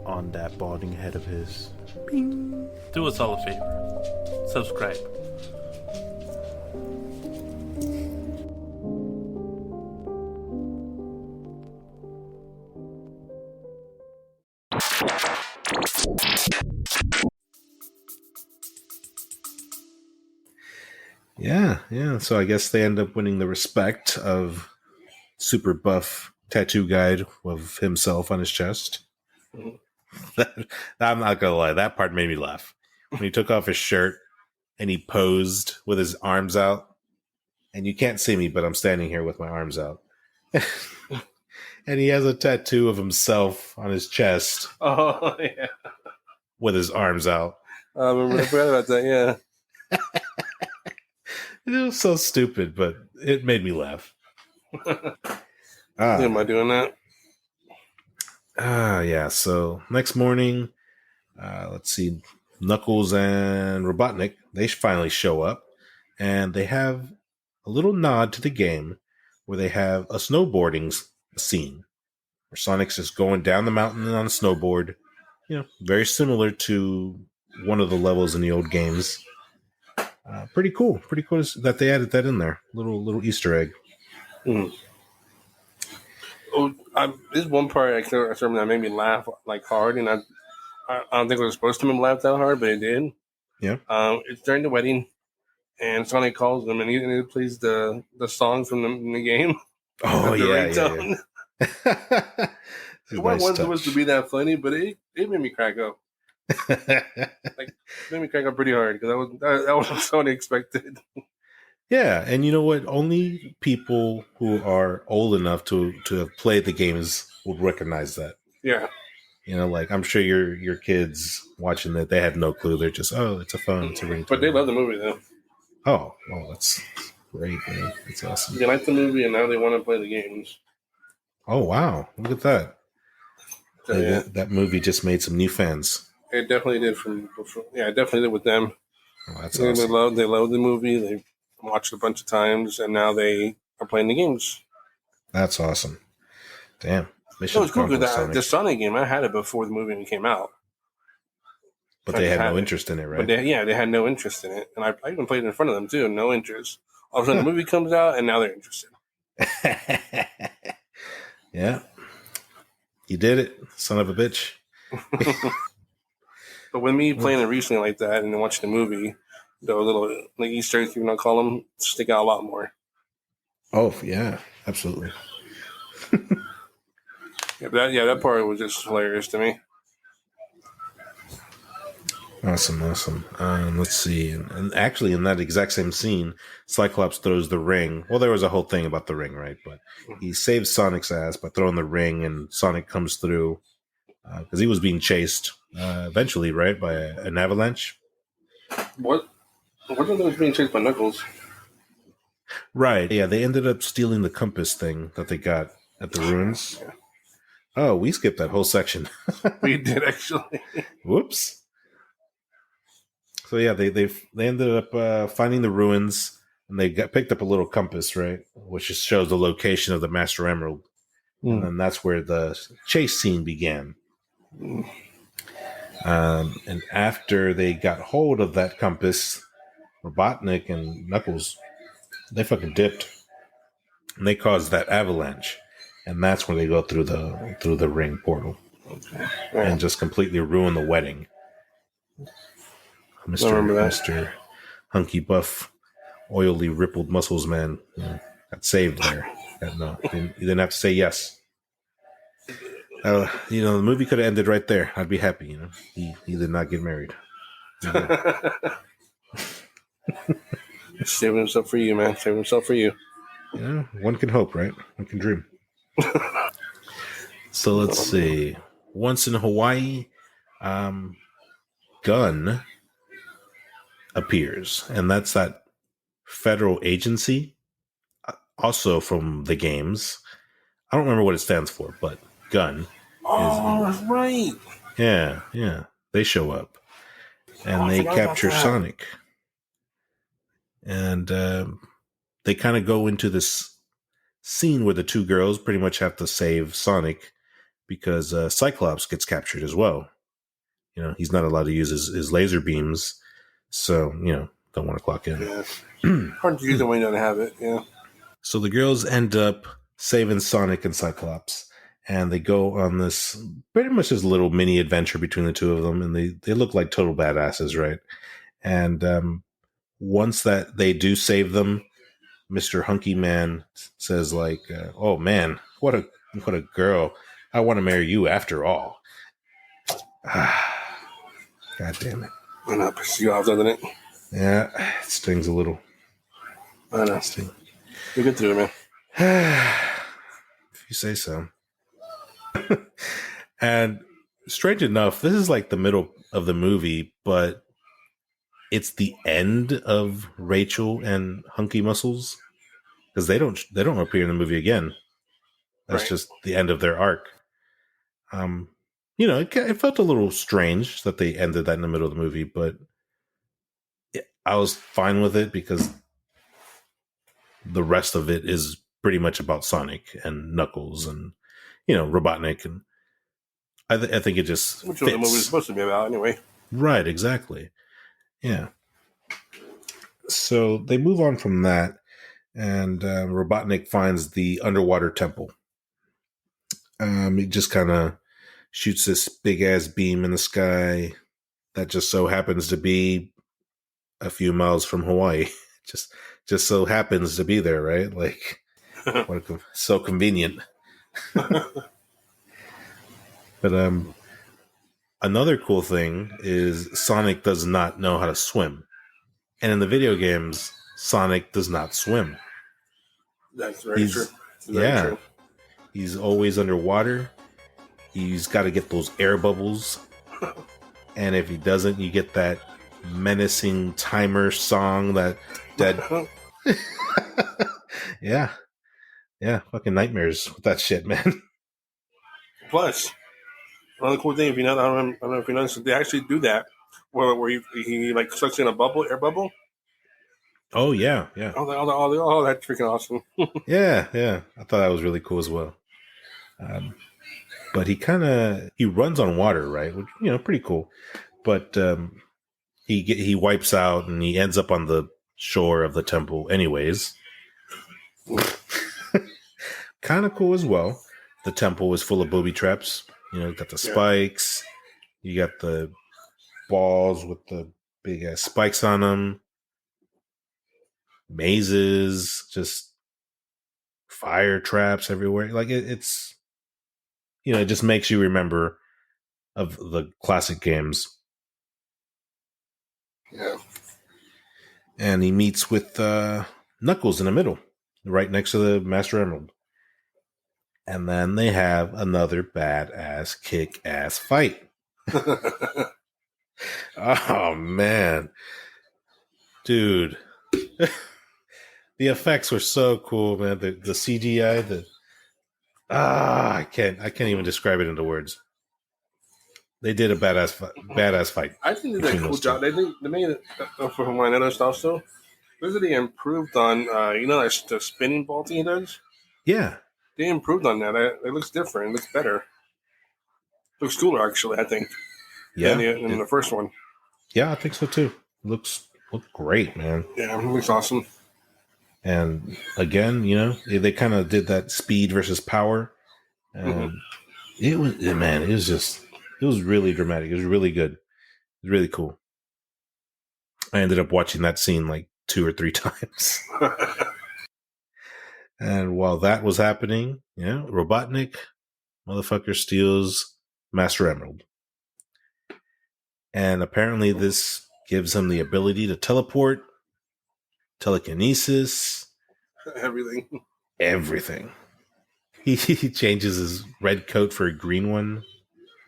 on that balding head of his. Bing. Do us all a favor. Subscribe. Yeah. So I guess they end up winning the respect of super buff tattoo guy of himself on his chest. I'm not gonna lie, that part made me laugh. When he took off his shirt and he posed with his arms out, and you can't see me, but I'm standing here with my arms out. And he has a tattoo of himself on his chest. Oh, yeah. With his arms out. I forgot about that, yeah. It was so stupid, but it made me laugh. Am I doing that? Yeah. So next morning, let's see, Knuckles and Robotnik, they finally show up, and they have a little nod to the game where they have a snowboarding scene where Sonic's just going down the mountain on a snowboard. Very similar to one of the levels in the old games. Pretty cool that they added that in there. Little Easter egg. Oh, this one part I remember that made me laugh like hard, and I I don't think it was supposed to make me laugh that hard, but it did. Yeah. It's during the wedding, and Sonic calls him, and he plays the song from the game. Oh, the yeah, ringtone. yeah. It wasn't supposed to be that funny, but it made me crack up. It made me crack up pretty hard because that was so unexpected. Yeah, and you know what? Only people who are old enough to have played the games would recognize that. Yeah. You know, like I'm sure your kids watching that, they have no clue. They're just, oh, it's a phone, it's a ringtone. But they love the movie though. Oh, that's great, man. That's awesome. They like the movie, and now they want to play the games. Oh wow, look at that! So, yeah. That movie just made some new fans. It definitely did it definitely did with them. Oh, that's awesome. They love the movie. They watched it a bunch of times, and now they are playing the games. That's awesome. Damn. It was cool because the Sonic game, I had it before the movie came out. But they had no interest in it, right? But they had no interest in it. And I even played it in front of them, too. No interest. All of a sudden, the movie comes out, and now they're interested. Yeah. You did it, son of a bitch. But with me playing it recently like that and then watching the movie, the little like Easter eggs, even I call them, stick out a lot more. Oh, yeah. Absolutely. That part was just hilarious to me. Awesome. Let's see. And actually, in that exact same scene, Cyclops throws the ring. Well, there was a whole thing about the ring, right? But he saves Sonic's ass by throwing the ring, and Sonic comes through because he was being chased eventually, right, by an avalanche. What? What was being chased by Knuckles? Right. Yeah, they ended up stealing the compass thing that they got at the ruins. Yeah. Oh, we skipped that whole section. We did, actually. Whoops. So yeah, they ended up finding the ruins, and they picked up a little compass, right, which just shows the location of the Master Emerald, and then that's where the chase scene began. And after they got hold of that compass, Robotnik and Knuckles, they fucking dipped, and they caused that avalanche, and that's when they go through the ring portal, and just completely ruin the wedding. Mr. Hunky Buff, oily rippled muscles man got saved there. You didn't have to say yes. The movie could have ended right there. I'd be happy. He did not get married. Saving himself for you, man. Saving himself for you. Yeah, one can hope, right? One can dream. So let's see. Once in Hawaii, Gun appears, and that's that federal agency, also from the games. I don't remember what it stands for, but Gun. That's right. Yeah. They show up, and they capture Sonic. And they kind of go into this scene where the two girls pretty much have to save Sonic because Cyclops gets captured as well. He's not allowed to use his laser beams, so, don't want to clock in. Yeah. Hard to use it when you don't have it, yeah. So the girls end up saving Sonic and Cyclops, and they go on this pretty much this little mini adventure between the two of them, and they look like total badasses, right? And once that they do save them, Mr. Hunky Man says like, "Oh man, what a girl! I want to marry you after all." God damn it! I know, pisses you off, doesn't it? Yeah, it stings a little. I know. You'll get through it, man. If you say so. And strange enough, this is like the middle of the movie, but it's the end of Rachel and Hunky Muscles, because they don't appear in the movie again. That's just the end of their arc. It felt a little strange that they ended that in the middle of the movie, but I was fine with it because the rest of it is pretty much about Sonic and Knuckles and Robotnik, and I think it just which was the movie was supposed to be about anyway. Right, exactly. Yeah. So they move on from that, and Robotnik finds the underwater temple. It just kind of shoots this big ass beam in the sky that just so happens to be a few miles from Hawaii. just so happens to be there, right? Like, so convenient. But another cool thing is Sonic does not know how to swim. And in the video games, Sonic does not swim. That's very true. True. He's always underwater. He's got to get those air bubbles. And if he doesn't, you get that menacing timer song that yeah. Yeah, fucking nightmares with that shit, man. Plus, another cool thing, if you know, I don't know if you noticed, they actually do that where he like sucks in a bubble, air bubble. Oh yeah. Oh, that's freaking awesome. yeah. I thought that was really cool as well. But he runs on water, right? Which, pretty cool. But he wipes out and he ends up on the shore of the temple, anyways. Kind of cool as well. The temple is full of booby traps. You got the spikes. You got the balls with the big ass spikes on them. Mazes, just fire traps everywhere. Like it's, it just makes you remember of the classic games. Yeah. And he meets with Knuckles in the middle, right next to the Master Emerald. And then they have another badass kick-ass fight. Oh, man. Dude. The effects were so cool, man. The CGI, I can't even describe it into words. They did a badass fight. I think they did a cool job. They made it, from my other stuff, so they improved on, the spinning ball thing he does? Yeah. They improved on that. It looks different. It looks better. It looks cooler, actually, I think. Yeah. Than the first one. Yeah, I think so, too. Looked great, man. Yeah, it looks awesome. And again, they kind of did that speed versus power. And it was really dramatic. It was really good. It was really cool. I ended up watching that scene like 2 or 3 times. And while that was happening, Robotnik, motherfucker, steals Master Emerald. And apparently this gives him the ability to teleport, telekinesis. Everything. He changes his red coat for a green one.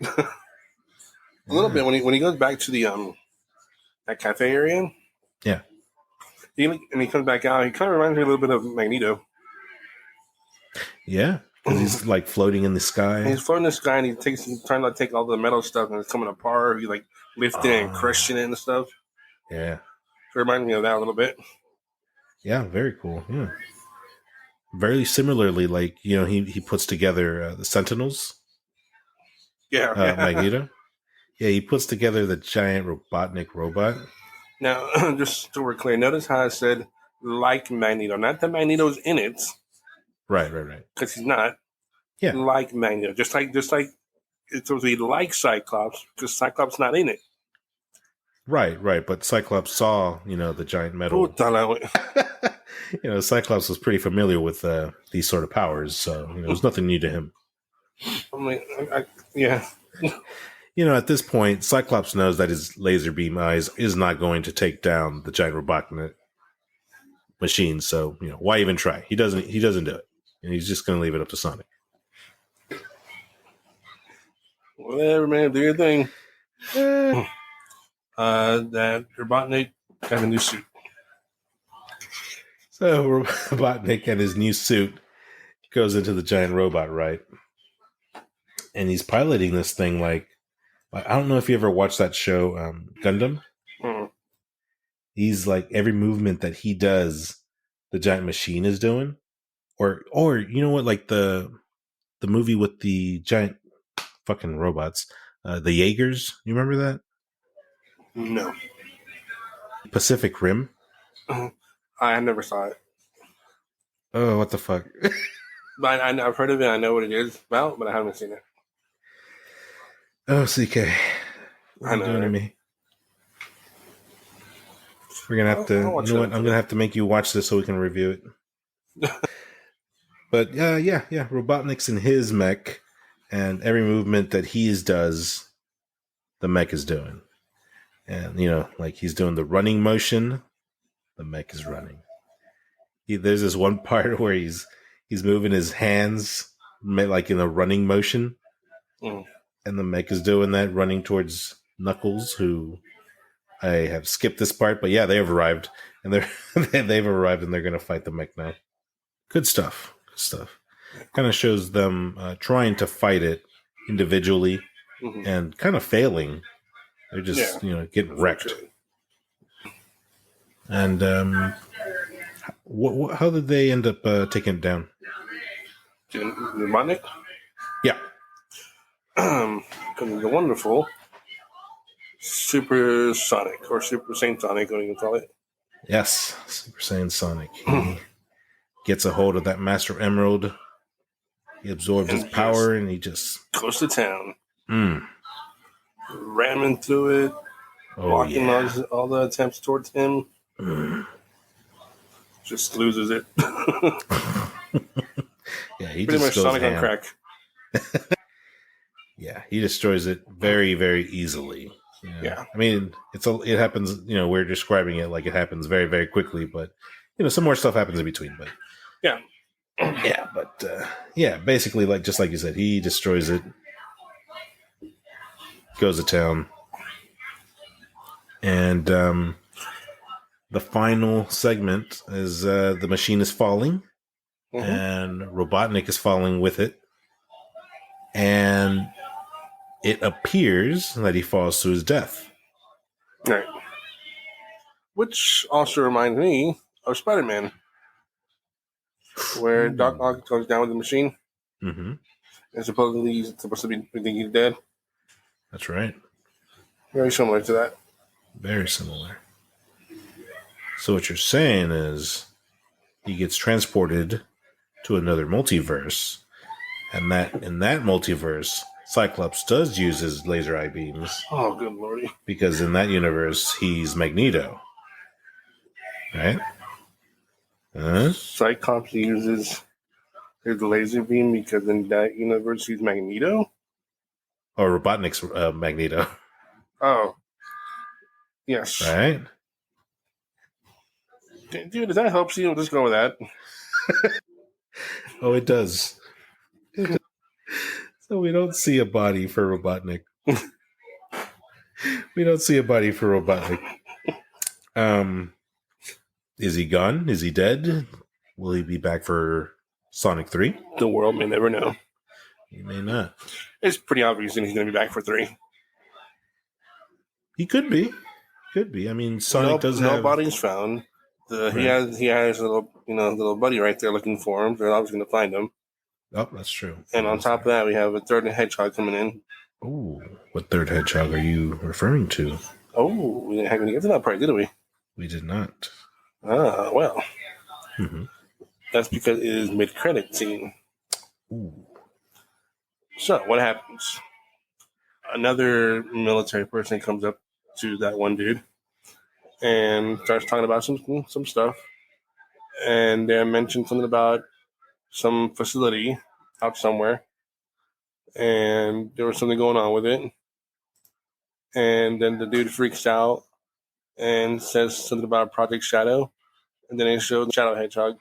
A little bit. When he goes back to the that cafe area. Yeah. He comes back out, he kind of reminds me a little bit of Magneto. Yeah, because he's like floating in the sky. He's floating in the sky, and he's trying to take all the metal stuff, and it's coming apart. He's like lifting it and crushing it and stuff. Yeah, it reminds me of that a little bit. Yeah, very cool. Yeah, very similarly, like he puts together the Sentinels. Yeah, Magneto. Yeah, he puts together the giant Robotnik robot. Now, just so we're clear, notice how I said like Magneto, not that Magneto's in it. Right. Because he's not. Yeah. Like Magneto. Just like it's supposed to be like Cyclops, because Cyclops not in it. Right. But Cyclops saw, the giant metal. Cyclops was pretty familiar with these sort of powers, so it was nothing new to him. I'm like, yeah. At this point, Cyclops knows that his laser beam eyes is not going to take down the giant Robotnik machine, so why even try? He doesn't do it. And he's just going to leave it up to Sonic. Whatever, man. Do your thing. That Robotnik got a new suit. So Robotnik and his new suit goes into the giant robot, right? And he's piloting this thing like I don't know if you ever watched that show, Gundam. Mm-hmm. He's like every movement that he does, the giant machine is doing. Or you know what, like the movie with the giant fucking robots, the Jaegers. You remember that? No. Pacific Rim. I never saw it. Oh, what the fuck! But I've heard of it. I know what it is about, but I haven't seen it. Oh, CK. What I are you know, doing to right? me? We're going to have to, I'll watch you know it what? I'm going to have to make you watch this so we can review it. But yeah. Robotnik's in his mech, and every movement that he does, the mech is doing. And, like he's doing the running motion, the mech is running. There's this one part where he's moving his hands like in a running motion, and the mech is doing that, running towards Knuckles, who I have skipped this part, but yeah, they have arrived, and they've arrived, and they're going to fight the mech now. Good stuff. Kind of shows them trying to fight it individually and kind of failing. They're just getting wrecked. And how did they end up taking it down? Robotnik? Yeah. The wonderful Super Sonic, or Super Saiyan Sonic, what do you call it? Yes, Super Saiyan Sonic. He gets a hold of that Master Emerald. He absorbs his power, and he just goes to town. Ramming through it, blocking all the attempts towards him. Just loses it. Yeah, he pretty just much goes Sonic ham. on crack. Yeah, he destroys it very, very easily. Yeah. I mean, it happens, we're describing it like it happens very, very quickly, but, some more stuff happens in between. But yeah. Yeah, but, basically, just like you said, he destroys it, goes to town, and the final segment is the machine is falling, and Robotnik is falling with it, and it appears that he falls to his death. Right. Which also reminds me of Spider-Man, where Doc Ock goes down with the machine, and supposedly he's supposed to be thinking he's dead. That's right. Very similar to that. Very similar. So what you're saying is he gets transported to another multiverse, and that in that multiverse, Cyclops does use his laser eye beams. Oh, good lordy. Because in that universe, he's Magneto. Right? Cyclops uses his laser beam because in that universe, he's Magneto? Or Robotnik's Magneto. Oh. Yes. Right? Dude, if that helps you, just go with that. Oh, it does. So we don't see a body for Robotnik. Is he gone? Is he dead? Will he be back for Sonic 3? The world may never know. He may not. It's pretty obvious that he's going to be back for 3. He could be. I mean, Sonic does have... No bodies found. He has a little buddy right there looking for him. They're always going to find him. Oh, that's true. And on top of that, we have a third hedgehog coming in. Oh, what third hedgehog are you referring to? Oh, we didn't have any get to that part, did we? We did not. Ah, well. That's because it is mid-credit scene. Ooh. So, what happens? Another military person comes up to that one dude and starts talking about some stuff. And they mentioned something about some facility out somewhere. And there was something going on with it. And then the dude freaks out and says something about Project Shadow. And then they showed Shadow Hedgehog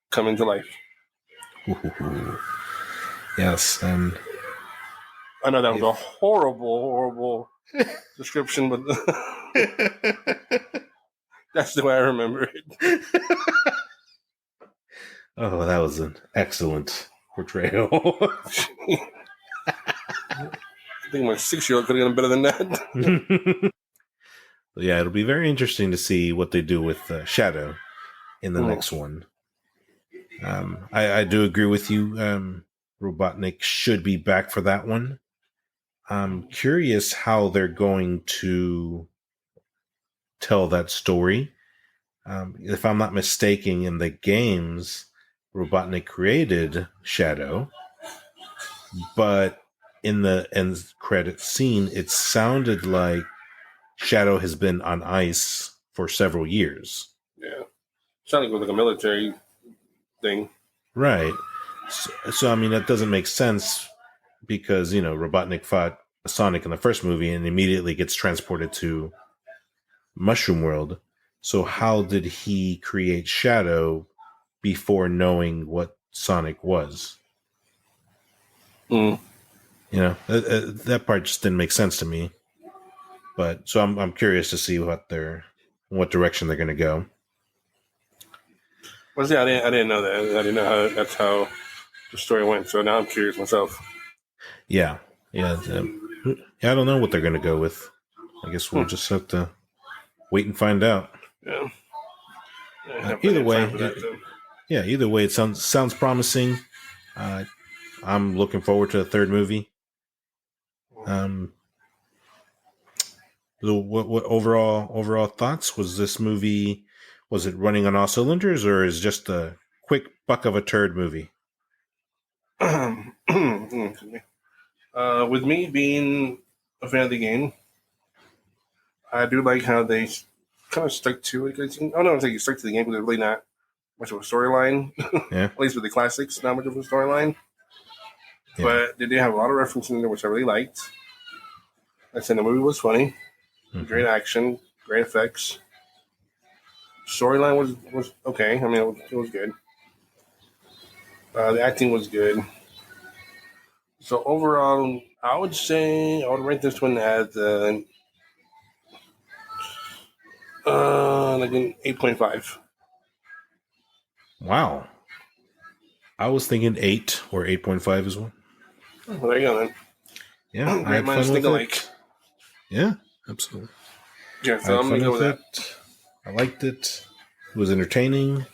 coming to life. Ooh. Yes, and I know that was a horrible description, but that's the way I remember it. Oh, that was an excellent portrayal. I think my 6-year-old could have done better than that. Yeah, it'll be very interesting to see what they do with Shadow in the next one. I do agree with you. Robotnik should be back for that one. I'm curious how they're going to tell that story. If I'm not mistaken, in the games, Robotnik created Shadow, but in the end credit scene, it sounded like Shadow has been on ice for several years. Yeah. Sounded like it was like a military thing. Right. So I mean, that doesn't make sense because, Robotnik fought Sonic in the first movie and immediately gets transported to Mushroom World. So how did he create Shadow before knowing what Sonic was? That part just didn't make sense to me. But so I'm curious to see what direction they're going to go. Well, yeah, I didn't know that. I didn't know that's how the story went. So now I'm curious myself. Yeah. I don't know what they're going to go with. I guess we'll just have to wait and find out. Yeah. Either way, it sounds promising. I'm looking forward to the third movie. What overall thoughts? Was this movie? Was it running on all cylinders, or is just a quick buck of a turd movie? With me being a fan of the game, I do like how they kind of stuck to it. I don't think you stuck to the game because there's really not much of a storyline. Yeah. At least with the classics, not much of a storyline. Yeah. But they did have a lot of references in there, which I really liked. I said the movie was funny, great action, great effects. Storyline was okay. I mean, it was good. The acting was good. So overall, I would say I would rate this one as like an 8.5. Wow. I was thinking 8 or 8.5 as well. Well, there you go then. Yeah, I had minds fun with think alike. it. Yeah, absolutely. Yeah, so I'm gonna go with that. I liked it. It was entertaining. It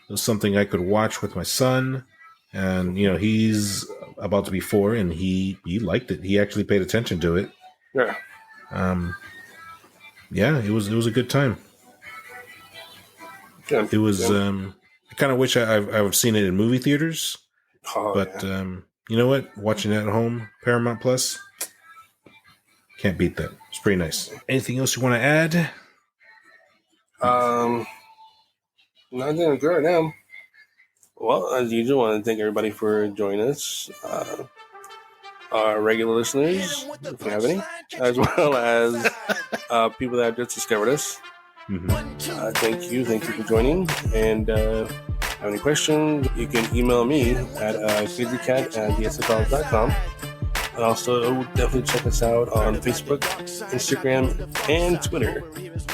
was something I could watch with my son. And, he's about to be 4 and he liked it. He actually paid attention to it. Yeah. Yeah, it was a good time. Yeah. It was, I kind of wish I've seen it in movie theaters. But you know what? Watching it at home, Paramount Plus, can't beat that. It's pretty nice. Anything else you want to add? Nothing good now. Well, as usual, I want to thank everybody for joining us. Our regular listeners, if you have any, as well as people that have just discovered us. Thank you for joining. And have any questions, you can email me at CrazyKat@thesfiles.com. And also, definitely check us out on Facebook, Instagram, and Twitter,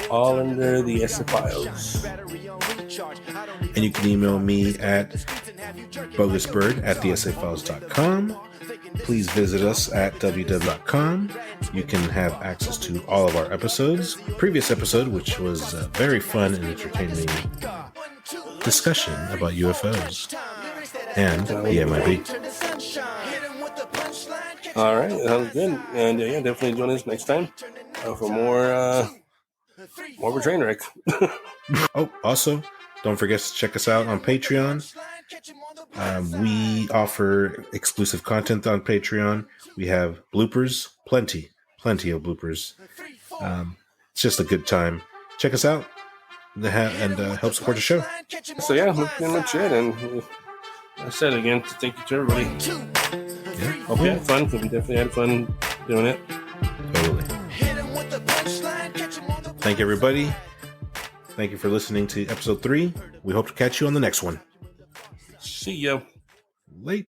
all under the SF Files. And you can email me at BogusBird@thesfiles.com. Please visit us at www.com. You can have access to all of our episodes. Previous episode, which was a very fun and entertaining discussion about UFOs and the MIB. All right, sounds good. And definitely join us next time for more of a train wreck. Oh, also, don't forget to check us out on Patreon. We offer exclusive content on Patreon. We have bloopers, plenty of bloopers. It's just a good time. Check us out and help support the show. So that's pretty much it. And I said again, thank you to everybody. Yeah. Hope you had fun, because we definitely had fun doing it. Totally. Thank you, everybody. Thank you for listening to episode 3. We hope to catch you on the next one. See ya. Late.